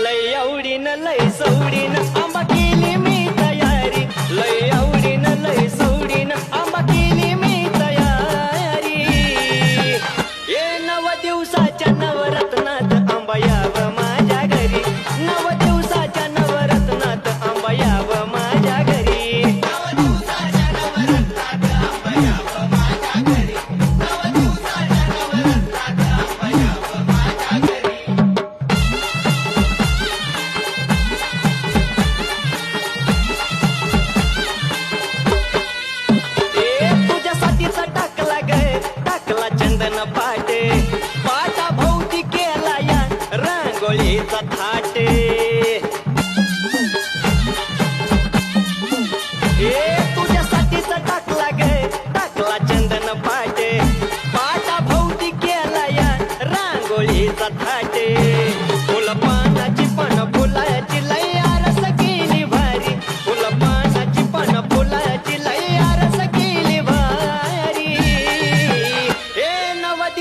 लय आवडीन लय सवडीन आंबा केली मी तयारी, लय आवडीन लय सवडीन आंबा केली मी तयारी. ये नव दिवसाच्या नवरत्नात आंबा याव माझ्या घरी, नव दिवसाच्या नवरत्नात आंबा याव माझ्या घरी. चंदन पाटे पाटा भोवती केला या रांगोळीचा थाटे. तुझ्यासाठीच टाकला चंदन पाटे पाटा भोवती केला या रांगोळीचा थाटे. फुलपा